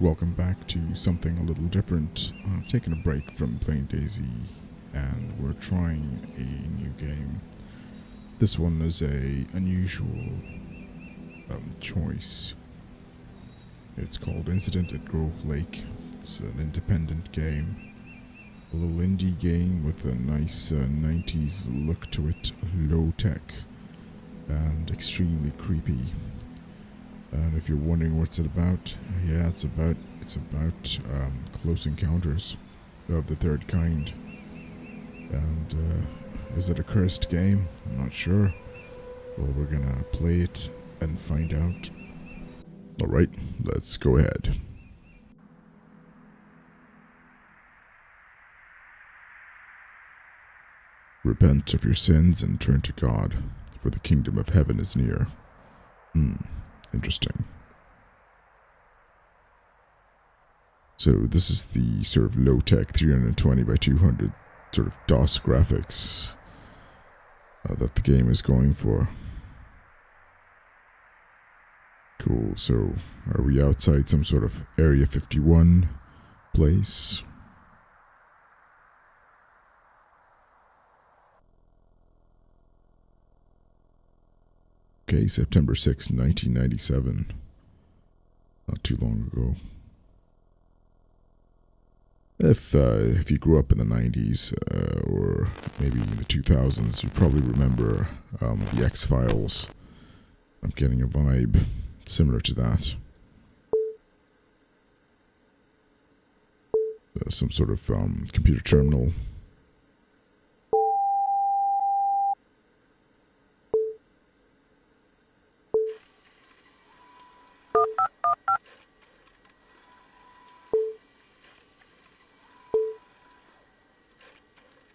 welcome back to something a little different. I've taken a break from playing Daisy and we're trying a new game. This one is a unusual choice. It's called Incident at Grove Lake. It's an independent game. A little indie game with a nice 90s look to it, low tech and extremely creepy. And if you're wondering what's it about, yeah, it's about close encounters of the third kind. And is it a cursed game? I'm not sure. Well, we're gonna play it and find out. Alright, let's go ahead. Repent of your sins and turn to God, for the kingdom of heaven is near. Interesting. So this is the sort of low-tech 320 by 200 sort of DOS graphics that the game is going for. Cool, so are we outside some sort of Area 51 place? Okay, September 6, 1997. Not too long ago. If you grew up in the 90s, or maybe in the 2000s, you probably remember the X-Files. I'm getting a vibe similar to that. Some sort of computer terminal.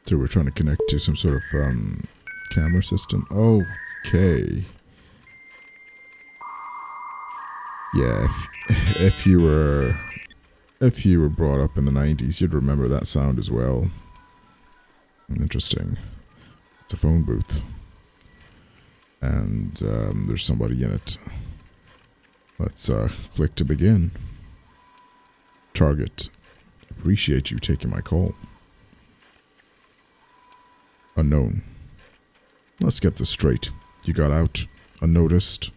So we're trying to connect to some sort of camera system. Okay. Yeah, if you were brought up in the 90s, you'd remember that sound as well. Interesting. It's a phone booth. And there's somebody in it. Let's click to begin. Target. Appreciate you taking my call. Unknown. Let's get this straight. You got out unnoticed.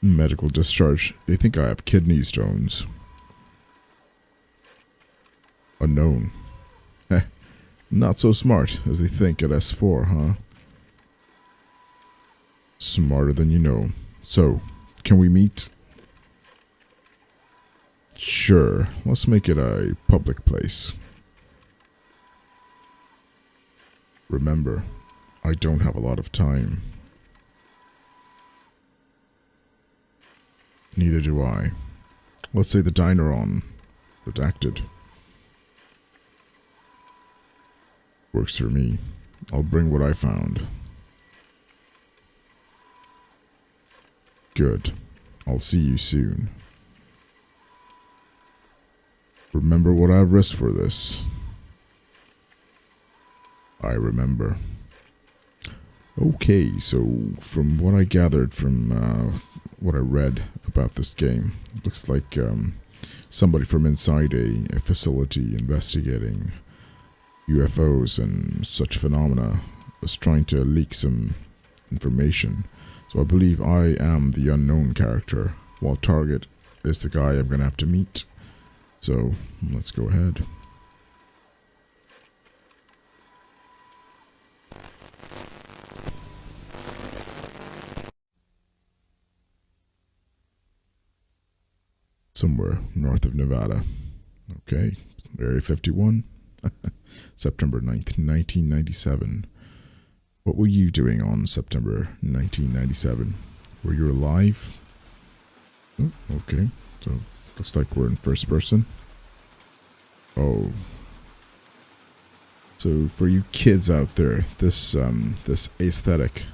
Medical discharge. They think I have kidney stones. Unknown. Not so smart as they think at S4, huh? Smarter than you know. So, can we meet? Sure. Let's make it a public place. Remember, I don't have a lot of time. Neither do I. Let's say the diner on. Redacted. Works for me. I'll bring what I found. Good. I'll see you soon. Remember what I've risked for this. I remember. Okay, so from what I gathered from what I read about this game, it looks like somebody from inside a facility investigating UFOs and such phenomena was trying to leak some information. So I believe I am the unknown character, while Target is the guy I'm going to have to meet. So let's go ahead. Somewhere north of Nevada. Okay, Area 51. September 9th, 1997. What were you doing on September 1997? Were you alive? Oh, okay, so looks like we're in first person. Oh. So for you kids out there, this aesthetic,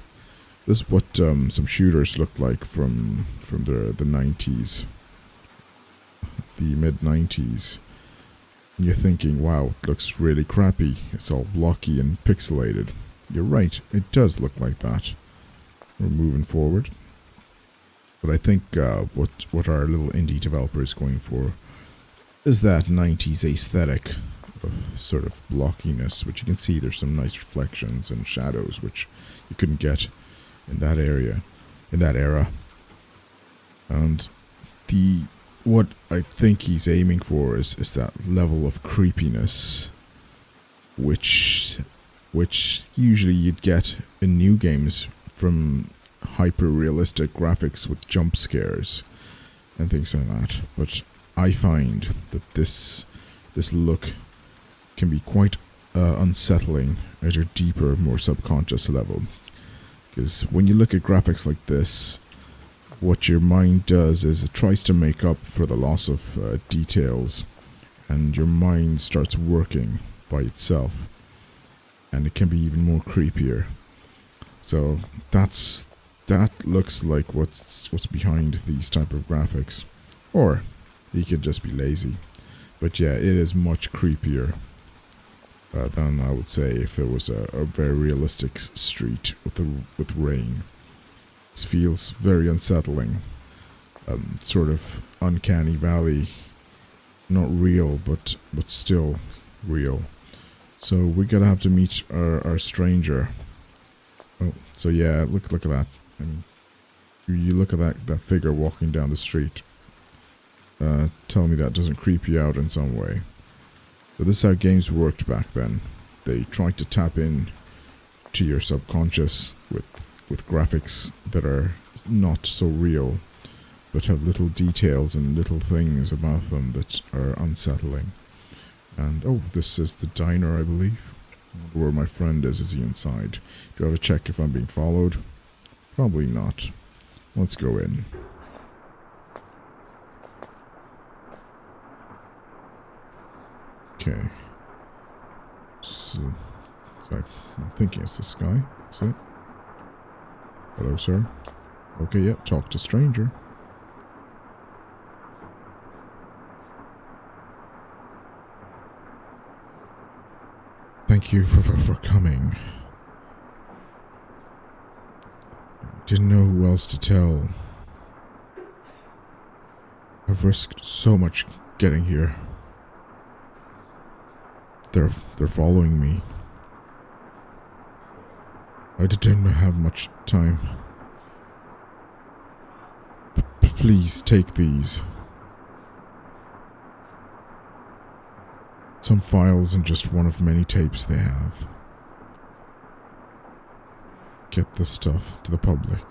this is what some shooters looked like from the 90s. The mid-90s. And you're thinking, wow, it looks really crappy. It's all blocky and pixelated. You're right, it does look like that. We're moving forward. But I think what our little indie developer is going for is that 90s aesthetic of sort of blockiness, which you can see there's some nice reflections and shadows which you couldn't get in that area, in that era. And what I think he's aiming for is that level of creepiness which usually you'd get in new games from hyper realistic graphics with jump scares and things like that. But I find that this look can be quite unsettling at a deeper, more subconscious level. Because when you look at graphics like this, what your mind does is it tries to make up for the loss of details, and your mind starts working by itself, and it can be even more creepier. So that looks like what's behind these type of graphics, or he could just be lazy. But yeah, it is much creepier than I would say if it was a very realistic street with rain. This feels very unsettling, sort of uncanny valley, not real but still real. So we're gonna have to meet our stranger. Oh, so yeah, look at that. I mean, you look at that figure walking down the street. Tell me that doesn't creep you out in some way. So this is how games worked back then. They tried to tap in to your subconscious with graphics that are not so real, but have little details and little things about them that are unsettling. And oh, this is the diner, I believe. I wonder where my friend is. Is he inside? Do I have to check if I'm being followed? Probably not. Let's go in. Okay. So, I'm thinking it's this guy. Is it? Hello, sir. Okay, yep. Talk to stranger. Thank you for coming. Didn't know who else to tell. I've risked so much getting here. They're following me. I didn't have much time. Please take these. Some files and just one of many tapes they have. Get the stuff to the public.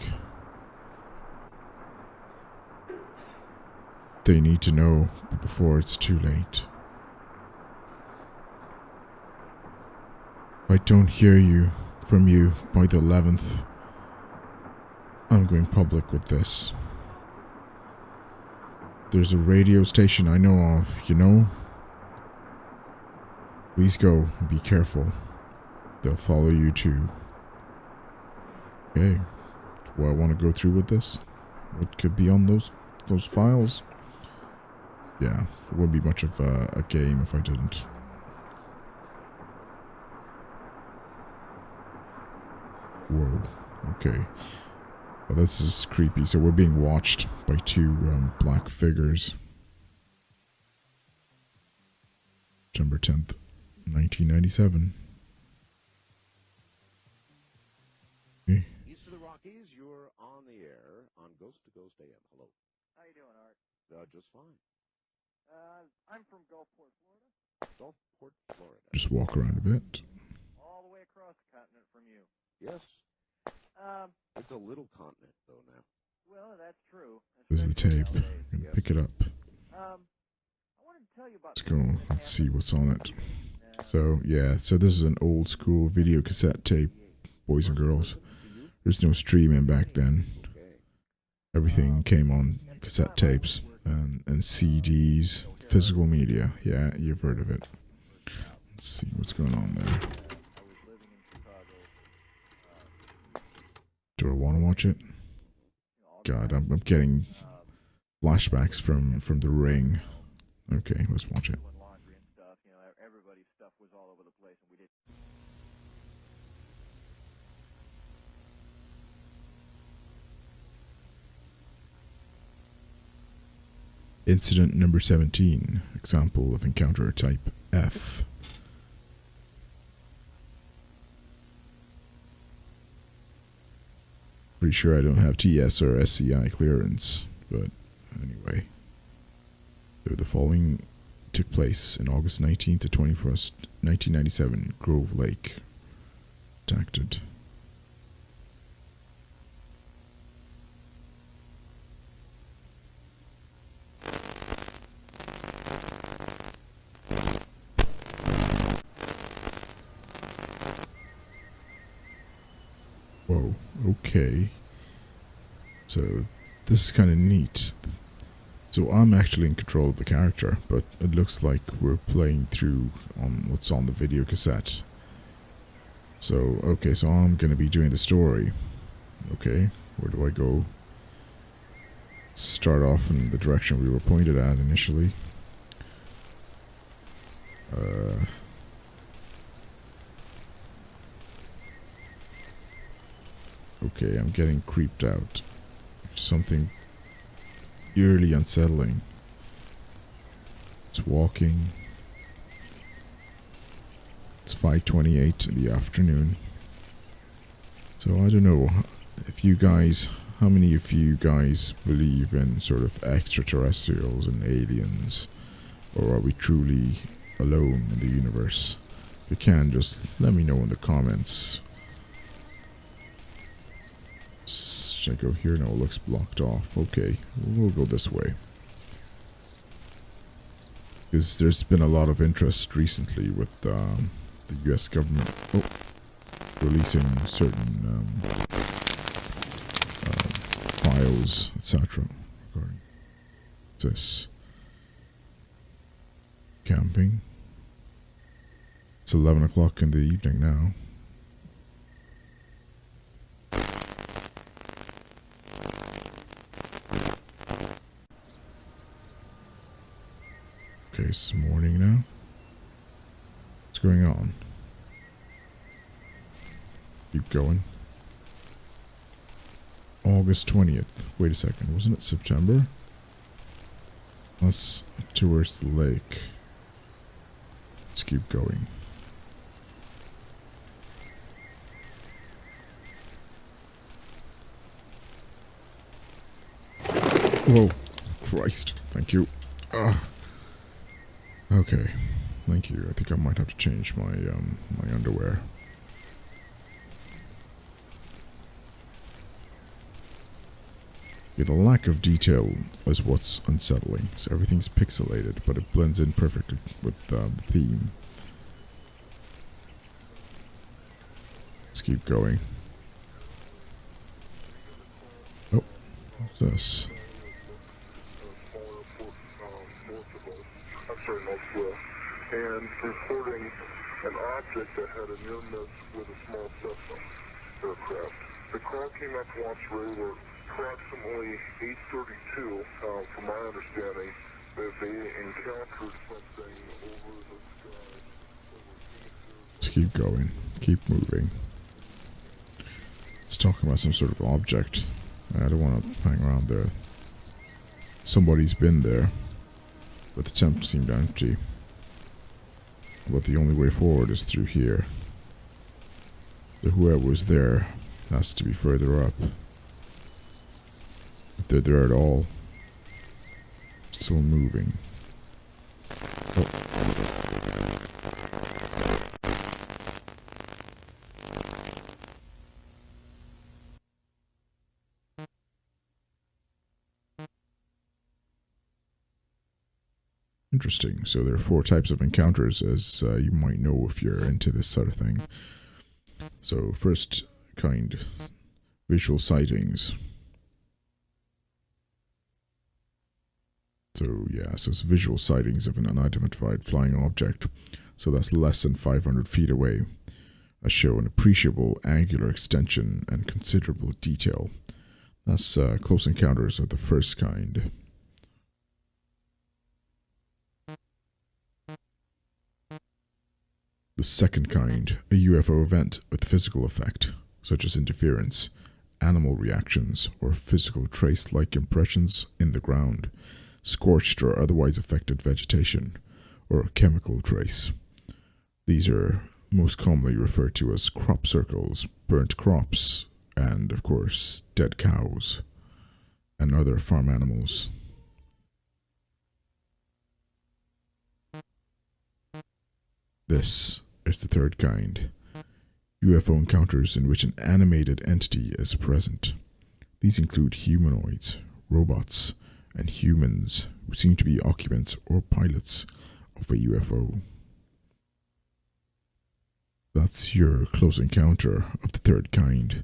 They need to know before it's too late. If I don't hear from you by the 11th, I'm going public with this. There's a radio station I know of, you know? Please go and be careful. They'll follow you too. Okay. Do I want to go through with this? What could be on those files? Yeah, it wouldn't be much of a game if I didn't. Whoa. Okay. Well, this is creepy. So we're being watched by two black figures. September 10th, 1997. Okay. East of the Rockies, you're on the air on Ghost to Ghost AM. Hello. How you doing, Art? Just fine. I'm from Gulfport, Florida. Gulfport, Florida. Just walk around a bit. All the way across the continent from you. Yes. It's a little continent, though, now. Well, that's true. This is the tape. Nowadays. I'm gonna pick it up. I wanted to tell you about. Let's go. Let's see what's on it. So yeah, so this is an old school video cassette tape, boys and girls. There's no streaming back then. Everything came on cassette tapes and CDs, physical media. Yeah, you've heard of it. Let's see what's going on there. Do I want to watch it? God, I'm getting flashbacks from The Ring. Okay, let's watch it. Everybody's stuff was all over the place, and we did. Incident number 17. Example of encounter type F. Pretty sure I don't have TS or SCI clearance, but anyway. So the following took place in August 19th to 21st, 1997, Grove Lake. Redacted. Whoa, okay. So, this is kind of neat. So I'm actually in control of the character, but it looks like we're playing through on what's on the video cassette. So, okay, so I'm going to be doing the story. Okay, where do I go? Start off in the direction we were pointed at initially. Okay, I'm getting creeped out. Something eerily unsettling. It's walking. It's 5:28 in the afternoon. So I don't know if you guys, how many of you guys believe in sort of extraterrestrials and aliens? Or are we truly alone in the universe? If you can, just let me know in the comments. Should I go here? No, it looks blocked off. Okay, we'll go this way. Because there's been a lot of interest recently with the US government releasing certain files, etc. regarding this. Camping. It's 11 o'clock in the evening now. Okay, it's morning now. What's going on? Keep going. August 20th. Wait a second, wasn't it September? That's towards the lake. Let's keep going. Whoa. Christ. Thank you. Okay. Thank you. I think I might have to change my my underwear. Yeah, the lack of detail is what's unsettling. So everything's pixelated, but it blends in perfectly with the theme. Let's keep going. Oh, what's this? And reporting an object that had a near miss with a small Cessna aircraft. The call came up once radar approximately 8:32, from my understanding, that they encountered something over the sky. Let's keep going. Keep moving. It's talking about some sort of object. I don't want to hang around there. Somebody's been there, but the temp seemed empty. But the only way forward is through here. So whoever was there has to be further up. If they're there at all. Still moving. Oh. Interesting. So there are 4 types of encounters, as you might know if you're into this sort of thing. So first kind, visual sightings. So yeah, so it's visual sightings of an unidentified flying object. So that's less than 500 feet away. Show an appreciable angular extension and considerable detail. That's close encounters of the first kind. The second kind, a UFO event with physical effect, such as interference, animal reactions, or physical trace-like impressions in the ground, scorched or otherwise affected vegetation, or a chemical trace. These are most commonly referred to as crop circles, burnt crops, and of course dead cows and other farm animals. This is the third kind, UFO encounters in which an animated entity is present. These include humanoids, robots, and humans who seem to be occupants or pilots of a UFO. That's your close encounter of the third kind.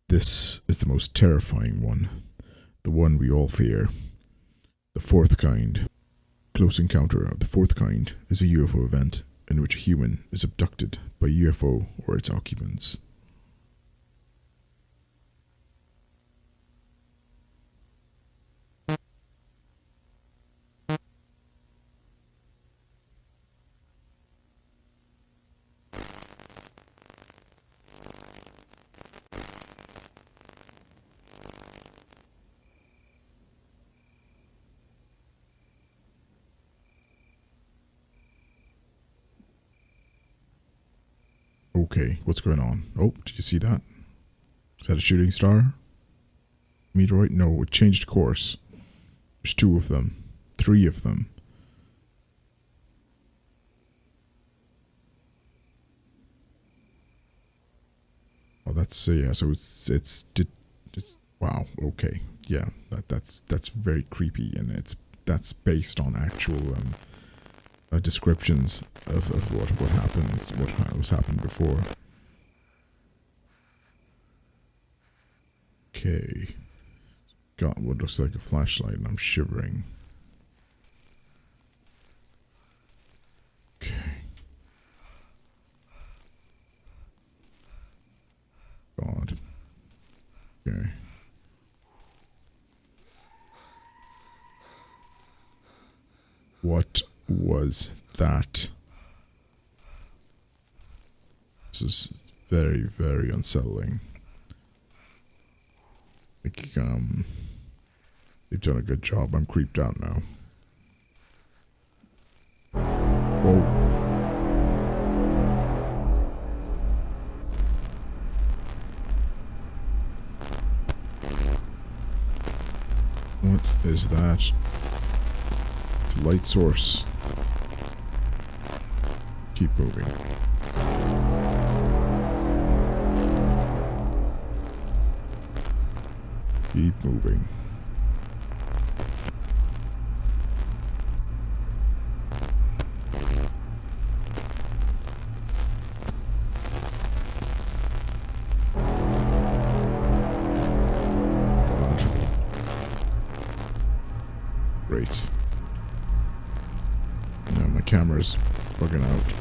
This is the most terrifying one, the one we all fear. The fourth kind. Close encounter of the fourth kind is a UFO event in which a human is abducted by a UFO or its occupants. Okay, what's going on? Oh, did you see that? Is that a shooting star? Meteorite? No, it changed course. There's 2 of them. 3 of them. Oh, that's yeah. So it's wow. Okay, yeah. That's very creepy, and that's based on actual descriptions of what happened, what was happened before. Okay, got what looks like a flashlight, and I'm shivering. Okay. God. Okay. What was that? This is very, very unsettling. I think, they've done a good job. I'm creeped out now. Whoa. What is that? It's a light source. Keep moving. Keep moving. God. Great. Now my camera's bugging out.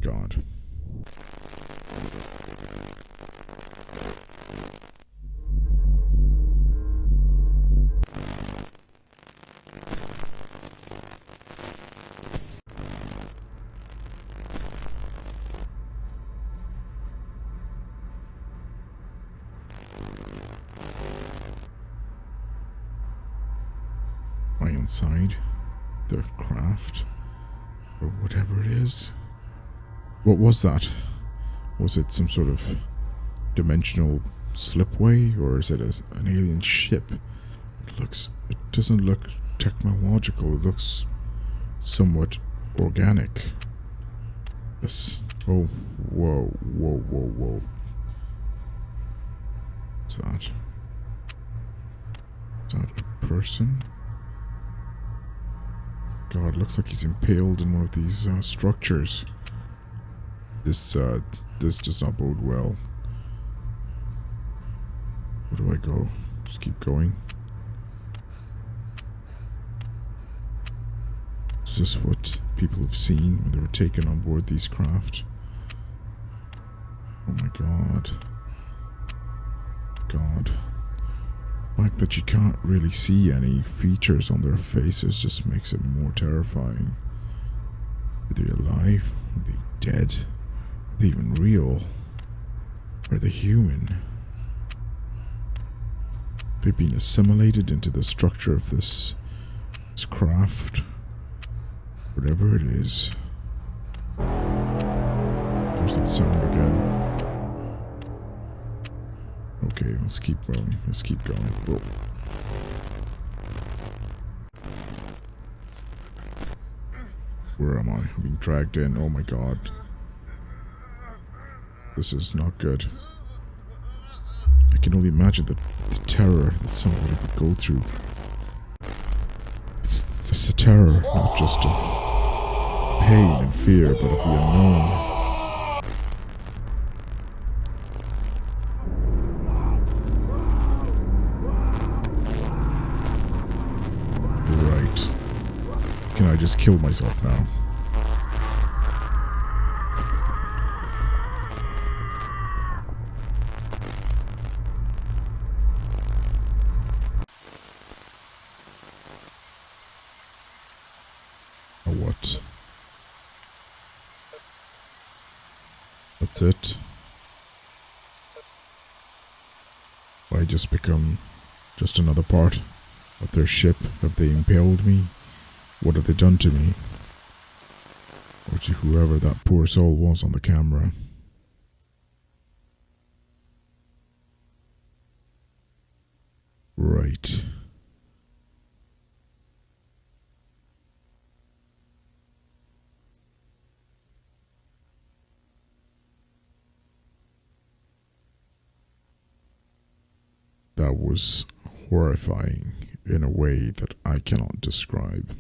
God. Am I inside the craft? Or whatever it is? What was that? Was it some sort of dimensional slipway, or is it an alien ship? It doesn't look technological, it looks somewhat organic. This, oh, whoa, whoa, whoa, whoa. What's that? Is that a person? God, looks like he's impaled in one of these structures. This does not bode well. Where do I go? Just keep going. Is this what people have seen when they were taken on board these craft? Oh my God. god. The fact that you can't really see any features on their faces just makes it more terrifying. Are they alive? Are they dead? Are they even real? Are they human? They've been assimilated into the structure of this craft. Whatever it is. There's that sound again. Okay, let's keep going. Let's keep going. Whoa. Where am I? I'm being dragged in. Oh my god. This is not good. I can only imagine the terror that somebody would go through. It's a terror, not just of pain and fear, but of the unknown. Right. Can I just kill myself now? What? That's it? I just become just another part of their ship? Have they impaled me? What have they done to me? Or to whoever that poor soul was on the camera? Right. That was horrifying in a way that I cannot describe.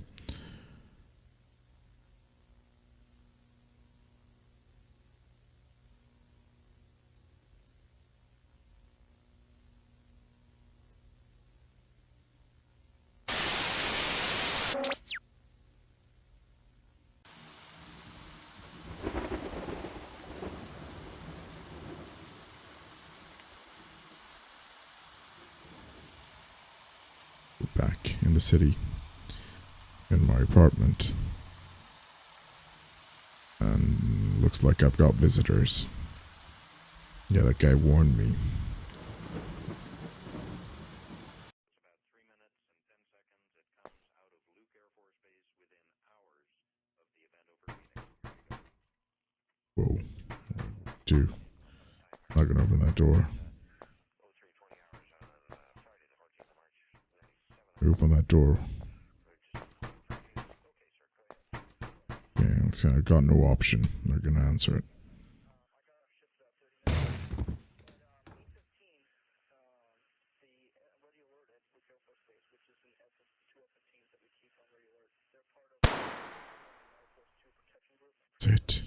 Back in the city, in my apartment, and looks like I've got visitors. Yeah, that guy warned me. Whoa, dude, not gonna open that door. Open that door. Yeah, I've got no option. They're gonna answer it. That's it.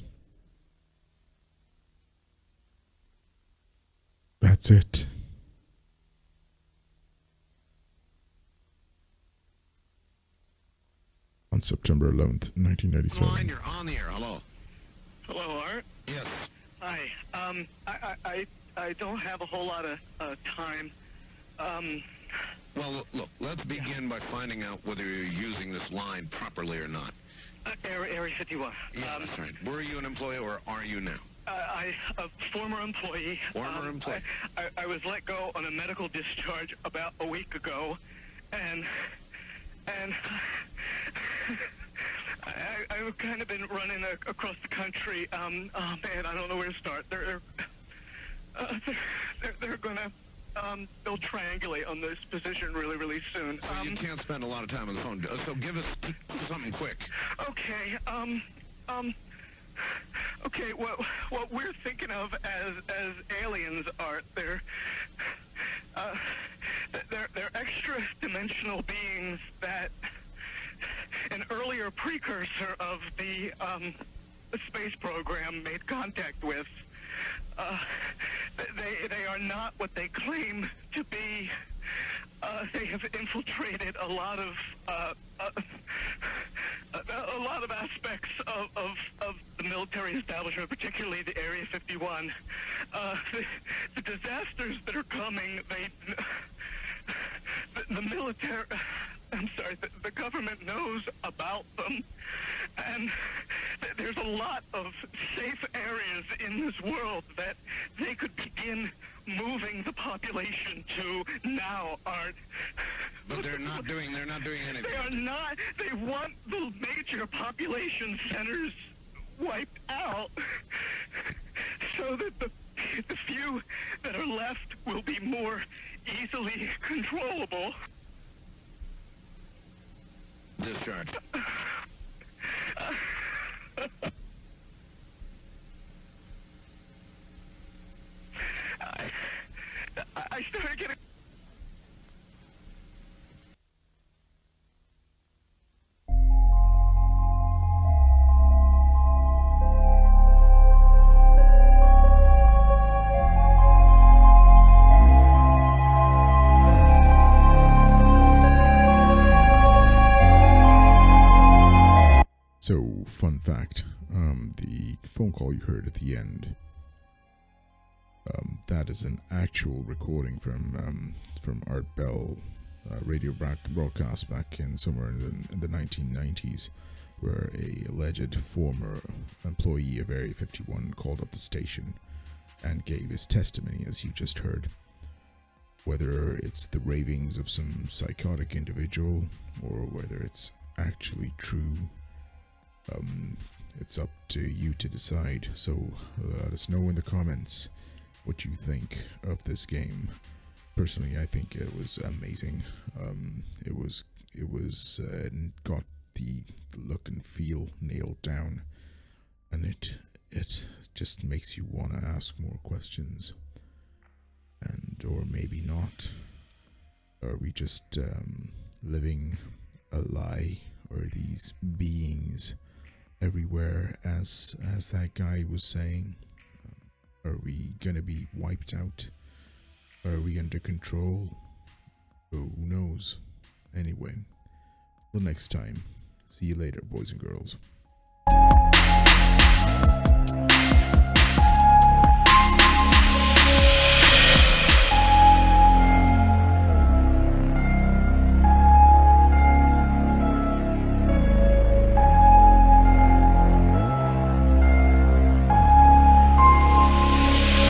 That's it. On September 11th, 1997. Line, you're on the air. Hello. Hello, Art. Yes. Hi. I don't have a whole lot of time. Well, look, let's begin by finding out whether you're using this line properly or not. Area 51. Yeah, that's right. Were you an employee or are you now? A former employee. Former employee. I was let go on a medical discharge about a week ago, and I've kind of been running across the country. Oh man, I don't know where to start. They're gonna they'll triangulate on this position really soon. So you can't spend a lot of time on the phone. So give us something quick. Okay. Okay. What we're thinking of as aliens, Art, they're extra-dimensional beings that an earlier precursor of the space program made contact with. They are not what they claim to be. They have infiltrated a lot of a lot of aspects of the military establishment, particularly the Area 51. The disasters that are coming, the military, I'm sorry, the government knows about them, and there's a lot of safe areas in this world that they could begin moving the population to now, Art. But they're not doing anything. They are not. They want the major population centers wiped out so that the few that are left will be more easily controllable. Discharge. I started getting... So, fun fact, the phone call you heard at the end, that is an actual recording from Art Bell radio broadcast back in somewhere in the 1990s, where a alleged former employee of Area 51 called up the station and gave his testimony, as you just heard. Whether it's the ravings of some psychotic individual or whether it's actually true, it's up to you to decide. So let us know in the comments what you think of this game. Personally, I think it was amazing. It was got the look and feel nailed down, and it just makes you want to ask more questions. And or maybe not. Are we just living a lie? Or are these beings everywhere, as that guy was saying? Are we gonna be wiped out? Are we under control? Who knows? Anyway, till next time. See you later, boys and girls.